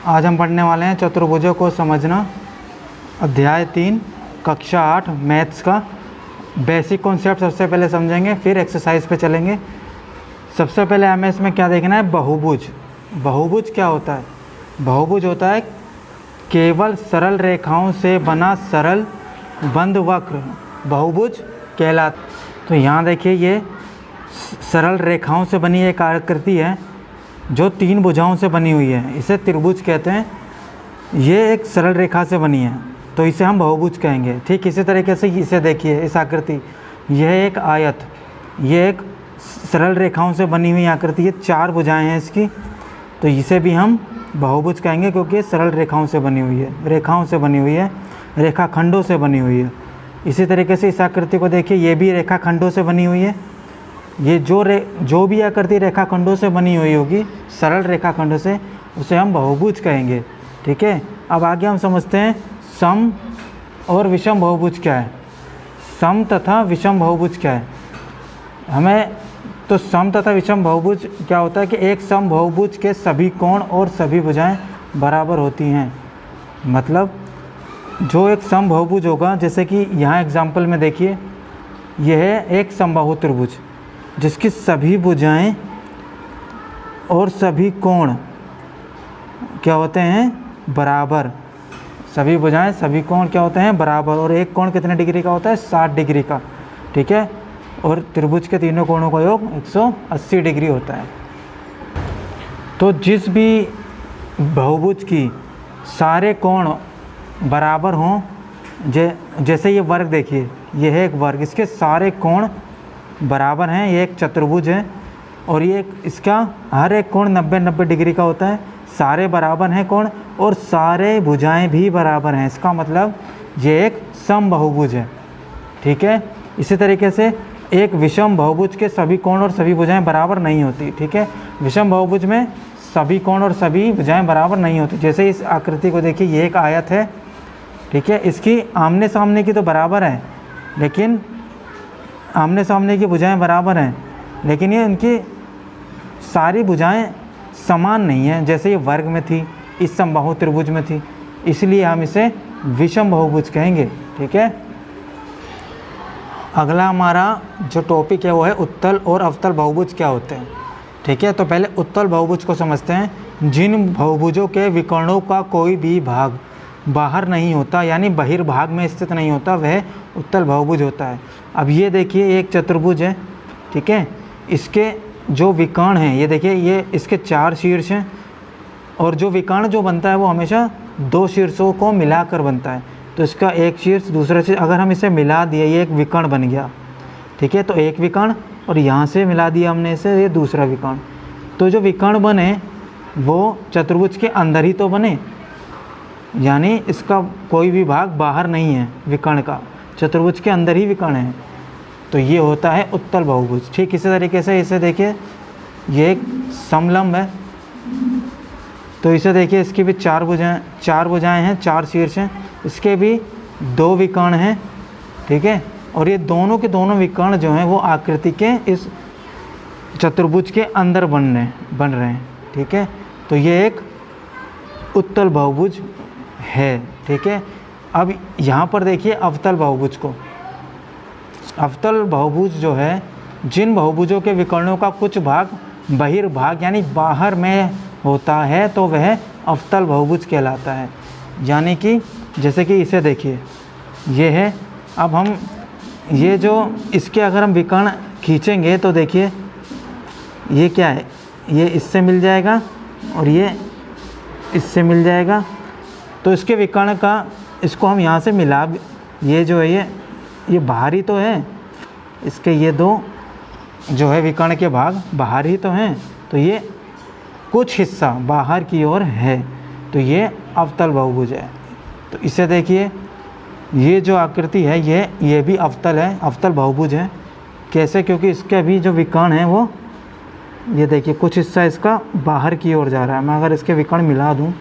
आज हम पढ़ने वाले हैं चतुर्भुजों को समझना, अध्याय 3 कक्षा 8 मैथ्स का बेसिक कॉन्सेप्ट सबसे पहले समझेंगे, फिर एक्सरसाइज पे चलेंगे। सबसे पहले हमें इसमें क्या देखना है, बहुभुज। बहुभुज क्या होता है? बहुभुज होता है केवल सरल रेखाओं से बना सरल बंद वक्र बहुभुज कहलाता। तो यहाँ देखिए, ये सरल रेखाओं से बनी एक आकृति है जो 3 भुजाओं से बनी हुई है, इसे त्रिभुज कहते हैं। ये एक सरल रेखा से बनी है तो इसे हम बहुभुज कहेंगे। ठीक इसी तरीके से इसे देखिए, इस आकृति, यह एक आयत, ये एक सरल रेखाओं से बनी हुई आकृति, ये 4 भुजाएं हैं इसकी, तो इसे भी हम बहुभुज कहेंगे क्योंकि ये सरल रेखाओं से बनी हुई है, रेखाओं से बनी हुई है, रेखाखंडों से बनी हुई है। इसी तरीके से इस आकृति को देखिए, ये भी रेखाखंडों से बनी हुई है। ये जो भी आकृति रेखाखंडों से बनी हुई होगी, सरल रेखाखंडों से, उसे हम बहुभुज कहेंगे। ठीक है, अब आगे हम समझते हैं सम और विषम बहुभुज क्या है। सम तथा विषम बहुभुज क्या है हमें, तो सम तथा विषम बहुभुज क्या होता है कि एक सम बहुभुज के सभी कोण और सभी भुजाएं बराबर होती हैं। मतलब जो एक सम बहुभुज होगा, जैसे कि यहाँ एग्जाम्पल में देखिए, यह है एक समबाहु त्रिभुज जिसकी सभी भुजाएं और सभी कोण क्या होते हैं, बराबर। सभी भुजाएं सभी कोण क्या होते हैं, बराबर। और एक कोण कितने डिग्री का होता है, 60 डिग्री का। ठीक है, और त्रिभुज के तीनों कोणों का योग 180 डिग्री होता है। तो जिस भी बहुभुज की सारे कोण बराबर हों, जैसे ये वर्ग देखिए, ये है एक वर्ग, इसके सारे कोण बराबर हैं, ये एक चतुर्भुज है, और ये इसका हर एक कोण 90-90 डिग्री का होता है। सारे बराबर हैं कोण और सारे भुजाएं भी बराबर हैं, इसका मतलब ये एक सम बहुभुज है। ठीक है, इसी तरीके से एक विषम बहुभुज के सभी कोण और सभी भुजाएं बराबर नहीं होती। ठीक है, विषम बहुभुज में सभी कोण और सभी भुजाएं बराबर नहीं होती। जैसे इस आकृति को देखिए, ये एक आयत है। ठीक है, इसकी आमने सामने की तो बराबर है, लेकिन आमने सामने की भुजाएं बराबर हैं, लेकिन ये उनकी सारी भुजाएं समान नहीं हैं। जैसे ये वर्ग में थी, इस समबाहु त्रिभुज में थी, इसलिए हम इसे विषम बहुभुज कहेंगे। ठीक है, अगला हमारा जो टॉपिक है वो है उत्तल और अवतल बहुभुज क्या होते हैं। ठीक है, तो पहले उत्तल बहुभुज को समझते हैं। जिन बहुभुजों के विकर्णों का कोई भी भाग बाहर नहीं होता, यानी बहिर्भाग में स्थित नहीं होता, वह उत्तल बहुभुज होता है। अब ये देखिए, एक चतुर्भुज है। ठीक है, इसके जो विकर्ण हैं, ये देखिए, ये इसके 4 शीर्ष हैं, और जो विकर्ण जो बनता है वो हमेशा 2 शीर्षों को मिलाकर बनता है। तो इसका एक शीर्ष दूसरा शीर्ष, अगर हम इसे मिला दिए, ये एक विकर्ण बन गया। ठीक है, तो एक विकर्ण, और यहाँ से मिला दिया हमने इसे, ये दूसरा विकर्ण। तो जो विकर्ण बने वो चतुर्भुज के अंदर ही तो बने, यानी इसका कोई भी भाग बाहर नहीं है विकर्ण का, चतुर्भुज के अंदर ही विकर्ण है। तो ये होता है उत्तल बहुभुज। ठीक इसी तरीके से इसे देखिए, ये एक समलंब है, तो इसे देखिए, इसकी भी 4 भुजाएं हैं, 4 शीर्ष हैं, इसके भी 2 विकर्ण हैं। ठीक है, और ये दोनों के दोनों विकर्ण जो हैं वो आकृति के इस चतुर्भुज के अंदर बन रहे हैं। ठीक है, तो ये एक उत्तल बहुभुज है। ठीक है, अब यहाँ पर देखिए अवतल बहुभुज को। अवतल बहुभुज जो है, जिन बहुभुजों के विकर्णों का कुछ भाग बहिर्भाग यानी बाहर में होता है, तो वह अवतल बहुभुज कहलाता है। यानी कि जैसे कि इसे देखिए, ये है, अब हम ये जो इसके अगर हम विकर्ण खींचेंगे तो देखिए, ये क्या है, ये इससे मिल जाएगा और ये इससे मिल जाएगा। तो इसके विकर्ण का, इसको हम यहाँ से मिला, ये जो है ये बाहरी तो है, इसके ये 2 जो है विकर्ण के भाग बाहर ही तो हैं, तो ये कुछ हिस्सा बाहर की ओर है, तो ये अवतल बहुभुज है। तो इसे देखिए, ये जो आकृति है ये भी अवतल है, अवतल बहुभुज है। कैसे? क्योंकि इसके भी जो विकर्ण हैं वो, ये देखिए, कुछ हिस्सा इसका बाहर की ओर जा रहा है। मैं अगर इसके विकर्ण मिला दूं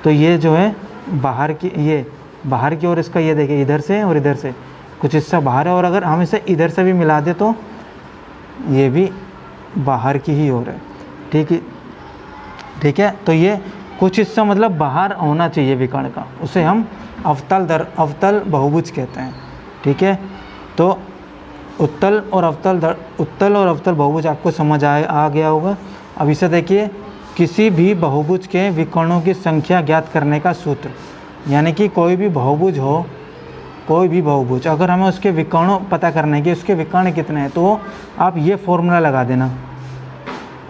तो ये जो है बाहर की ओर इसका, ये देखिए, इधर से और इधर से कुछ हिस्सा बाहर है, और अगर हम इसे इधर से भी मिला दें तो ये भी बाहर की ही ओर है। ठीक है, ठीक है। तो ये कुछ हिस्सा मतलब बाहर होना चाहिए विकर्ण का, उसे हम अवतल बहुभुज कहते हैं। ठीक है, तो उत्तल और अवतल बहुभुज आपको समझ आ गया होगा। अब इसे देखिए, किसी भी बहुभुज के विकर्णों की संख्या ज्ञात करने का सूत्र, यानी कि कोई भी बहुभुज हो, कोई भी बहुभुज अगर हमें उसके विकर्णों पता करने के उसके विकर्ण कितने हैं, तो आप ये फॉर्मूला लगा देना,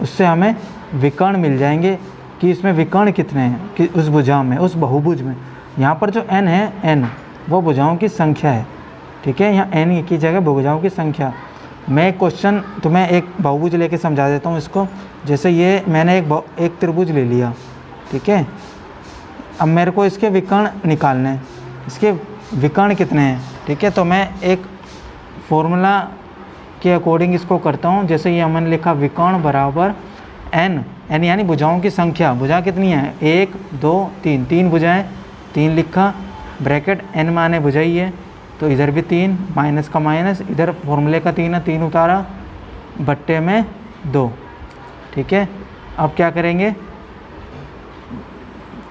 उससे हमें विकर्ण मिल जाएंगे कि इसमें विकर्ण कितने हैं कि उस भुजा में, उस बहुभुज में। यहाँ पर जो n है, n वो भुजाओं की संख्या है। ठीक है, यहाँ n की जगह भुजाओं की संख्या। मैं एक क्वेश्चन तुम्हें एक बहुभुज लेके समझा देता हूँ इसको। जैसे ये मैंने एक त्रिभुज ले लिया, ठीक है। अब मेरे को इसके विकर्ण निकालने हैं, इसके विकर्ण कितने हैं। ठीक है, तो मैं एक फॉर्मूला के अकॉर्डिंग इसको करता हूँ। जैसे ये हमने लिखा विकर्ण बराबर n यानी भुजाओं की संख्या। भुजा कितनी है, 1 2 3, 3 भुजाएँ, 3 लिखा, ब्रैकेट n माने भुजा ही है, तो इधर भी 3, माइनस का माइनस, इधर फॉर्मूले का 3 है, 3 उतारा, बट्टे में 2। ठीक है, अब क्या करेंगे,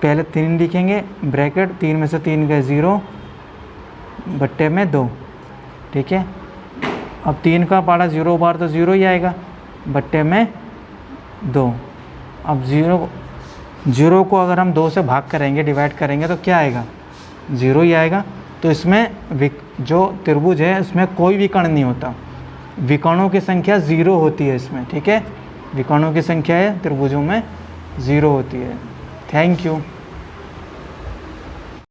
पहले 3 लिखेंगे, ब्रैकेट 3 में से 3 गए 0, बट्टे में 2। ठीक है, अब 3 का पाड़ा 0 बार तो 0 ही आएगा, बट्टे में 2। अब 0 को अगर हम 2 से भाग करेंगे, डिवाइड करेंगे, तो क्या आएगा, 0 ही आएगा। तो इसमें जो त्रिभुज है उसमें कोई विकर्ण नहीं होता, विकर्णों की संख्या 0 होती है इसमें। ठीक है, विकर्णों की संख्या है त्रिभुजों में 0 होती है। Thank you.